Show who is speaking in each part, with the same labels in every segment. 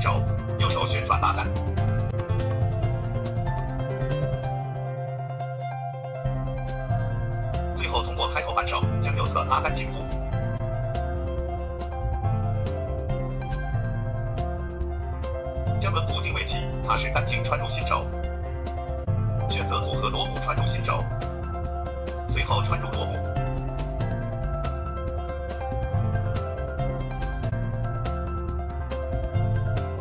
Speaker 1: 轴，右手旋转拉杆。最后通过开口扳手将右侧拉杆紧固。将轮毂定位器擦拭干净，穿入新轴。选择组合螺母穿入新轴，随后穿入螺母。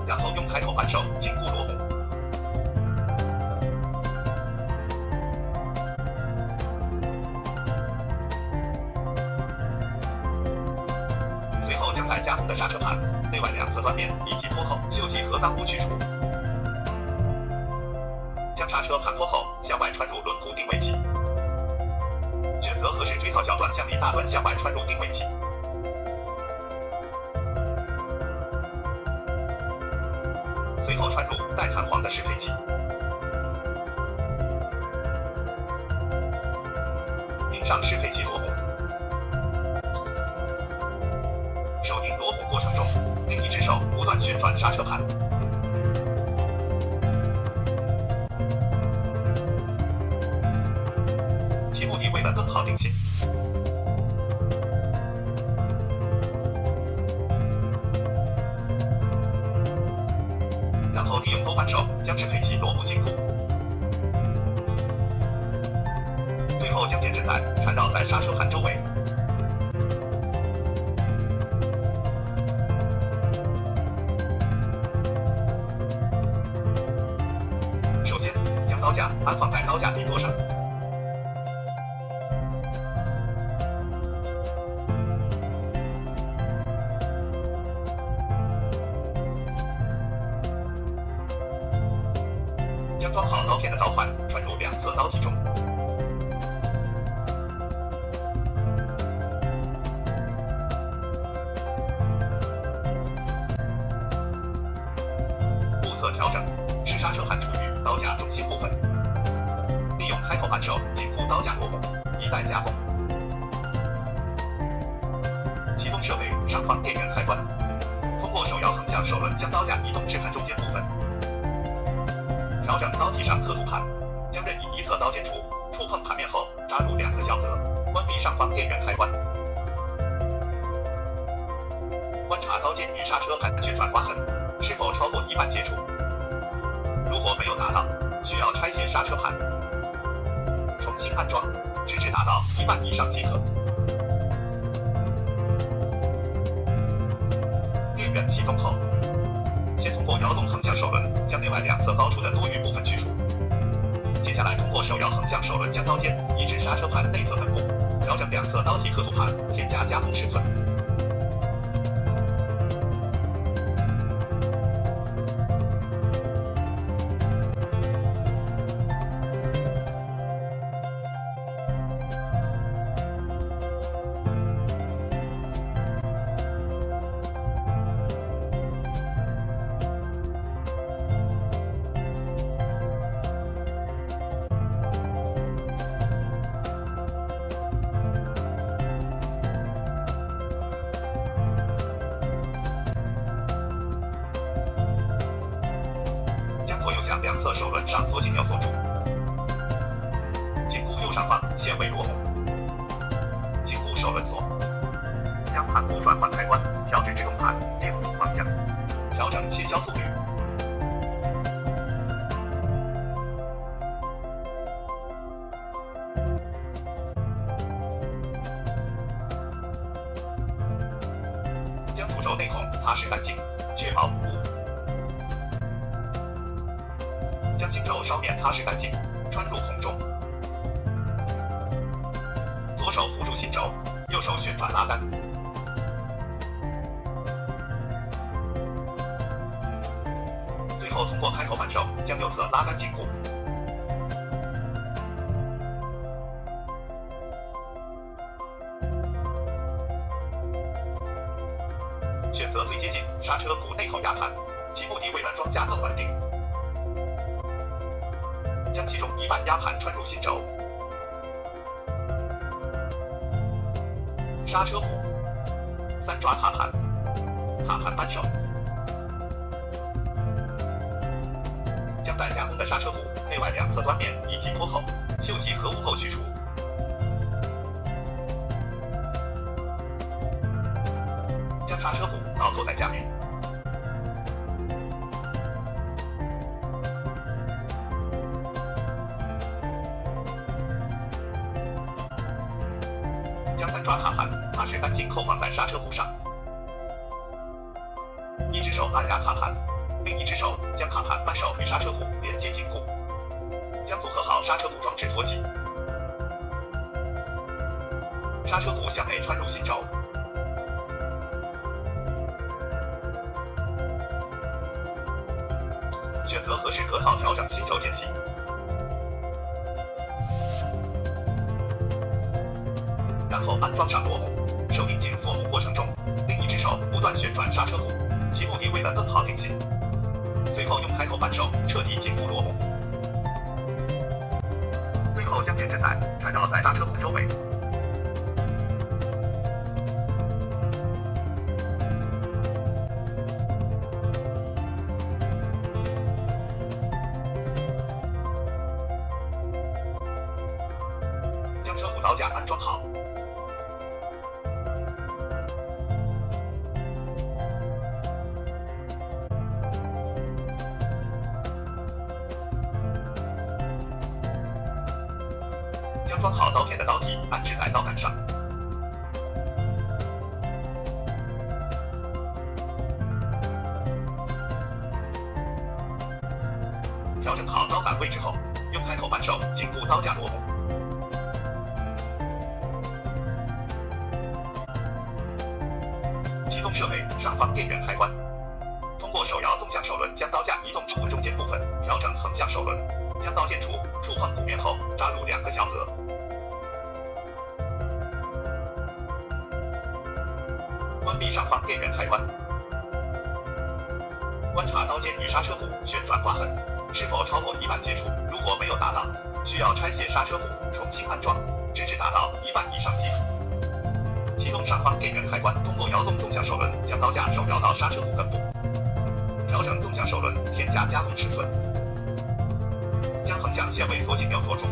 Speaker 1: 然后用开口扳手紧固螺母。随后将待加工的刹车盘内外两侧端面以及脱扣、锈迹和脏污去除。将刹车盘脱后，向外穿入轮毂定位器。选择合适锥套小段，向离大端向外穿入定位器。随后穿入带弹簧的适配器。拧上适配器螺母。手拧螺母过程中，另一只手不断旋转刹车盘。其目的为了更好定心。然后利用勾扳手将适配器螺母紧固。最后将减震带缠绕在刹车盘周围。首先，将刀架安放在刀架底座上。将装好刀片的刀环穿入两侧刀体中。目测调整，使刹车盘处于刀架中心部分。利用开口扳手紧固刀架螺母，以待加工。启动设备上方电源开关，通过手摇横向手轮将刀架移动至盘中间部分。调整刀体上刻度盘，将任意一侧刀尖处触碰盘面后扎入2个小格，关闭上方电源开关。观察刀尖与刹车盘旋转刮痕是否超过一半接触，如果没有达到，需要拆卸刹车盘，重新安装，直至达到一半以上即可。电源启动后，先通过摇动横向手轮将内外两侧高出的多余部分去除。接下来通过手摇横向手轮将刀尖移至刹车盘内侧门部，调整两侧刀体刻度盘，添加加工尺寸。左右向两侧手轮上锁紧要锁住，紧固右上方纤维螺母，紧固手轮锁，将盘固转换开关调至制动盘 DISC 方向，调整切削速率。将主轴内孔擦拭干净，确保无误。将新轴稍面擦拭干净，穿入孔中。左手扶住新轴，右手旋转拉杆。最后通过开口扳手将右侧拉杆紧固。选择最接近刹车鼓内口压盘，其目的为了装架更稳定。将其中一半压盘穿入新轴。刹车鼓，三抓踏盘，踏盘扳手。将待加工的刹车骨内外两侧端面以及脱扣、锈迹和污垢去除。将刹车骨倒扣在下面。将3抓踏盘擦拭干净后放在刹车骨上，一只手按压踏盘，另一只手将踏盘扳手与刹车骨连接紧固，将组合好刹车骨装置托起，刹车骨向内穿入心轴，选择合适隔套调整心轴间隙。然后安装上螺母，手拧紧锁母过程中，另一只手不断旋转刹车骨，其目的为了更好定心。随后用开口扳手彻底紧固螺母，最后将减震带缠绕在刹车骨周围。将车骨刀架安装好。将装好刀片的刀体安置在刀杆上，调整好刀杆位置后，用开口扳手紧固刀架螺母。启动设备上方电源开关，通过手摇纵向手轮将刀架移动至中间部分，调整横向手轮，将刀剑处触碰骨面后扎入2个小格。关闭上方电源开关，观察刀尖与刹车骨旋转刮痕是否超过一半接触，如果没有达到，需要拆卸刹车骨重新安装，直至达到一半以上即可。启动上方电源开关，通过摇动纵向手轮将刀架手摇到刹车骨根部，调整纵向手轮添加加工尺寸，将横向线尾锁紧钮锁住，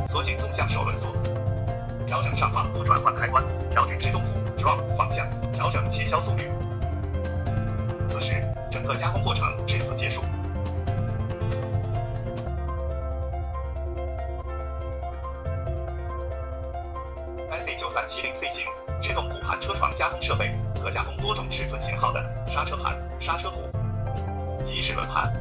Speaker 1: 锁紧纵向手轮锁，调整上方不转换开关，调至制动鼓 drum 方向，调整起销速率。此时，整个加工过程至此结束。IC9370C 型制动骨盘车床加工设备，可加工多种尺寸型号的刹车盘、刹车骨及齿轮盘。